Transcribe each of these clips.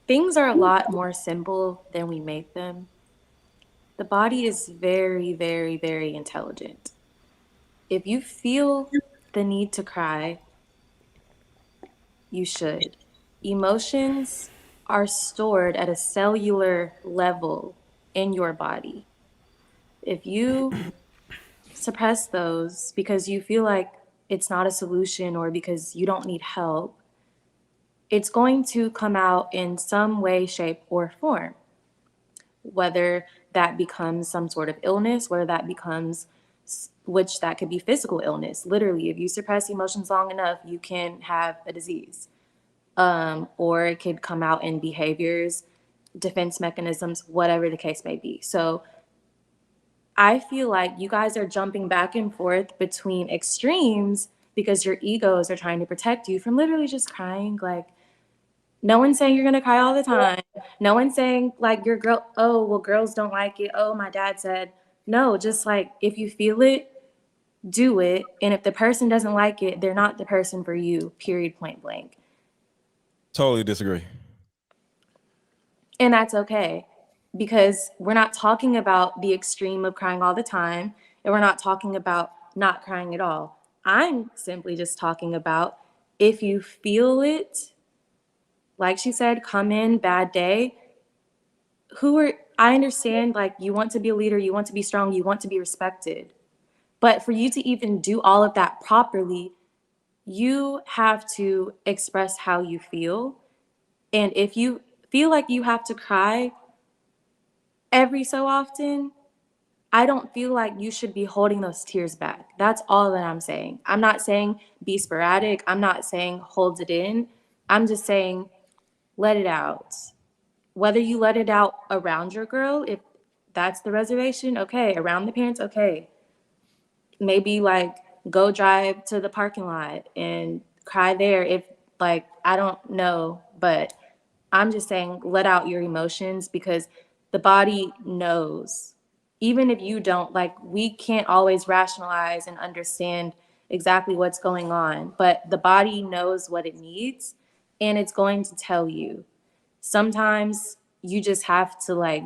Things are a lot more simple than we make them. The body is very, very, very intelligent. If you feel the need to cry, you should. Emotions are stored at a cellular level in your body. If you suppress those because you feel like it's not a solution or because you don't need help, it's going to come out in some way, shape, or form. Whether that becomes some sort of illness, whether that becomes, which that could be physical illness. Literally, if you suppress emotions long enough, you can have a disease. Or it could come out in behaviors, defense mechanisms, whatever the case may be. So I feel like you guys are jumping back and forth between extremes because your egos are trying to protect you from literally just crying. Like, no one's saying you're gonna cry all the time. No one's saying like your girl, oh, well, girls don't like it. Oh, my dad said. No, just like if you feel it, do it. And if the person doesn't like it, they're not the person for you, period, point blank. Totally disagree. And that's okay because we're not talking about the extreme of crying all the time, and we're not talking about not crying at all. I'm simply just talking about if you feel it, like she said, come in, bad day. I understand, like, you want to be a leader, you want to be strong, you want to be respected. But for you to even do all of that properly, you have to express how you feel. And if you feel like you have to cry every so often, I don't feel like you should be holding those tears back. That's all that I'm saying. I'm not saying be sporadic. I'm not saying hold it in. I'm just saying let it out. Whether you let it out around your girl, if that's the reservation, okay. Around the parents, okay. Maybe like go drive to the parking lot and cry there if, like, I don't know, but I'm just saying let out your emotions because the body knows. Even if you don't, like, we can't always rationalize and understand exactly what's going on, but the body knows what it needs and it's going to tell you. Sometimes you just have to like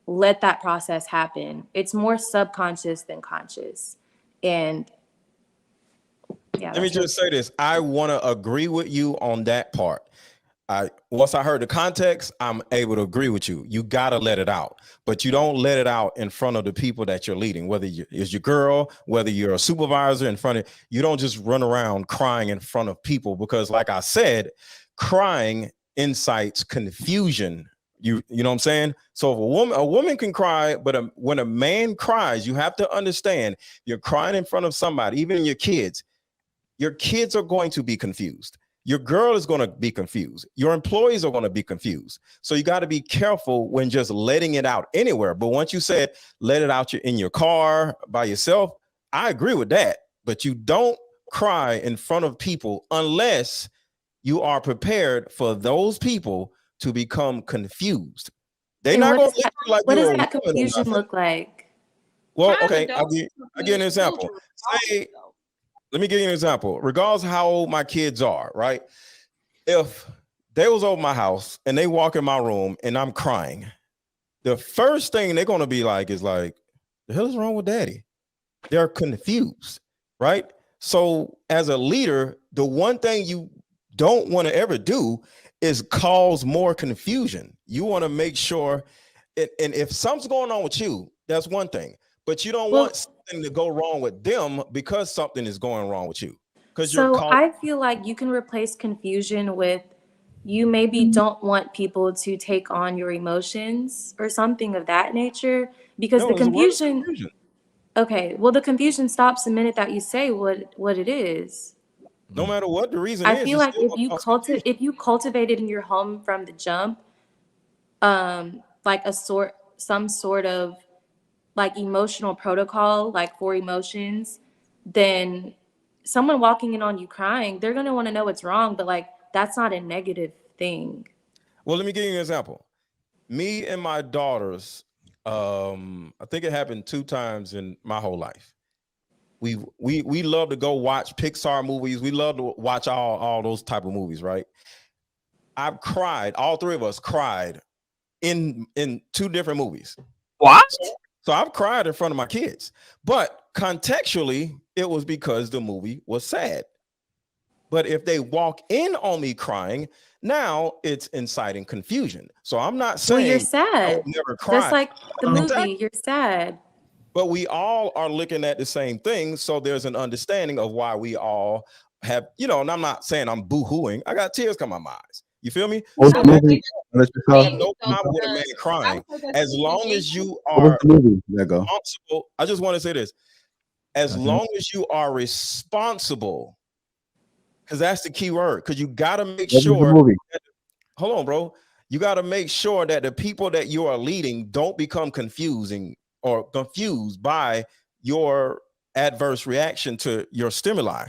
let that process happen. It's more subconscious than conscious. And yeah, Let me that's really just say this. I want to agree with you on that part. I once I heard the context, I'm able to agree with you. You gotta let it out, but you don't let it out in front of the people that you're leading. Whether it's your girl, whether you're a supervisor in front of, you don't just run around crying in front of people because, like I said, crying incites confusion. You know what I'm saying? So if a woman can cry, but when a man cries, you have to understand you're crying in front of somebody, even your kids are going to be confused. Your girl is going to be confused. Your employees are going to be confused. So you got to be careful when just letting it out anywhere. But once you said let it out in your car by yourself, I agree with that. But you don't cry in front of people unless you are prepared for those people to become confused. They're and not going to look at you like what you're does a woman that or confusion nothing. look like? Well, Private okay, though, I'll give you an confused example. children Say, regardless though. let me give you an example. Regardless of how old my kids are, right? If they was over my house and they walk in my room and I'm crying, the first thing they're gonna be like is like, the hell is wrong with daddy? They're confused, right? So as a leader, the one thing you don't want to ever do is cause more confusion. You want to make sure, and if something's going on with you, that's one thing, but you don't want Well, something to go wrong with them because something is going wrong with you, because you're so called. I feel like you can replace confusion with you maybe don't want people to take on your emotions or something of that nature because the No, the word is confusion, confusion. okay, well, the confusion stops the minute that you say what it is. No matter what the reason I is, feel it's like still gonna cause confusion. if you cultivate it in your home from the jump, like some sort of like emotional protocol, like for emotions, then someone walking in on you crying, they're gonna want to know what's wrong, but like that's not a negative thing. Well, let me give you an example. Me and my daughters, I think it happened 2 times in my whole life. We love to go watch Pixar movies. We love to watch all those type of movies, right? I've cried. All three of us cried in 2 different movies. What? So I've cried in front of my kids, but contextually, it was because the movie was sad. But if they walk in on me crying, now it's inciting confusion. So I'm not saying Well, you're I sad. would never cry. Just like the movie, Exactly. you're sad. But we all are looking at the same thing. So there's an understanding of why we all have, and I'm not saying I'm boo-hooing. I got tears come out my eyes. You feel me? What was the movie? I have no problem with a man crying. As long as you What was are the movie? Let go. responsible. I just want to say this. As long as you are responsible, because that's the key word. Because you got to make sure. Hold on, bro. You got to make sure that the people that you are leading don't become confused by your adverse reaction to your stimuli.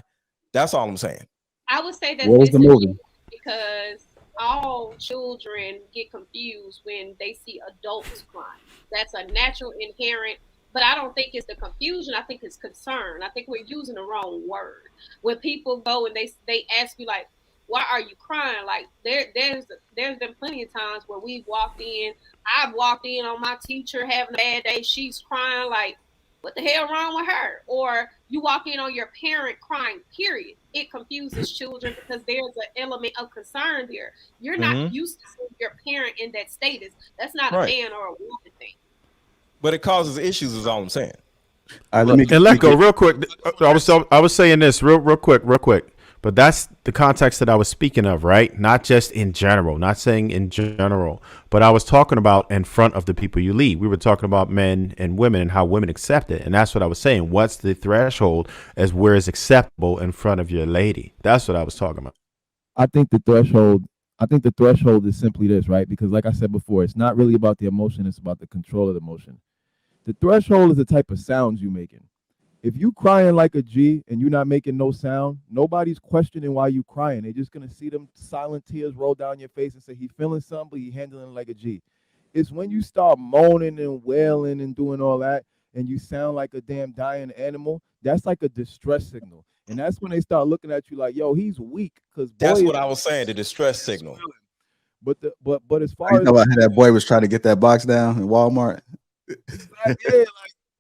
That's all I'm saying. I would say that What was the movie? Because all children get confused when they see adults crying. That's a natural, inherent. But I don't think it's the confusion. I think it's concern. I think we're using the wrong word. When people go and they ask you like, "Why are you crying?" Like there's been plenty of times where we walked in. I've walked in on my teacher having a bad day. She's crying like, "What the hell wrong with her?" Or you walk in on your parent crying. Period. It confuses children because there's an element of concern there. You're not used to seeing your parent in that status. That's not a man or a woman thing. But it causes issues, is all I'm saying. And let go real quick. I was saying this real quick. But that's the context that I was speaking of, right? Not just in general, not saying in general, but I was talking about in front of the people you lead. We were talking about men and women and how women accept it. And that's what I was saying. What's the threshold as where it's acceptable in front of your lady? That's what I was talking about. I think the threshold is simply this, right? Because like I said before, it's not really about the emotion, it's about the control of the emotion. The threshold is the type of sounds you making. If you crying like a G and you're not making no sound, nobody's questioning why you crying. They're just gonna see them silent tears roll down your face and say he feeling something, but he handling it like a G. It's when you start moaning and wailing and doing all that, and you sound like a damn dying animal. That's like a distress signal, and that's when they start looking at you like, "Yo, he's weak." Because that's what I was saying, the distress signal. But as far as that boy was trying to get that box down in Walmart. Yeah, like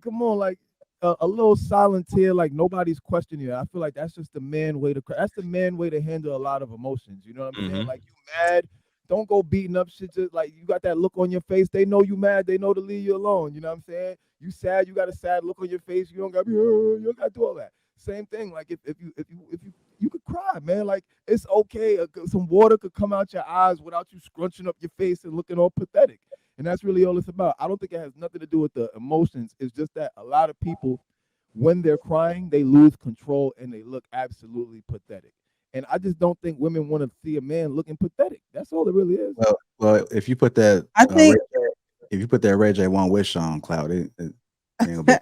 come on, like a little silent tear, like nobody's questioning it. I feel like that's just the man way to cry. That's the man way to handle a lot of emotions. You know what I'm saying? Like you mad, don't go beating up shit. Just like you got that look on your face. They know you mad. They know to leave you alone. You know what I'm saying? You sad, you got a sad look on your face. You don't got to do all that. Same thing. Like if you could cry, man. Like it's okay. Some water could come out your eyes without you scrunching up your face and looking all pathetic. And that's really all it's about. I don't think it has nothing to do with the emotions. It's just that a lot of people, when they're crying, they lose control and they look absolutely pathetic. And I just don't think women want to see a man looking pathetic. That's all it really is. Well, if you put that, I think if you put that Ray J One Wish on, Cloud, it ain't gonna be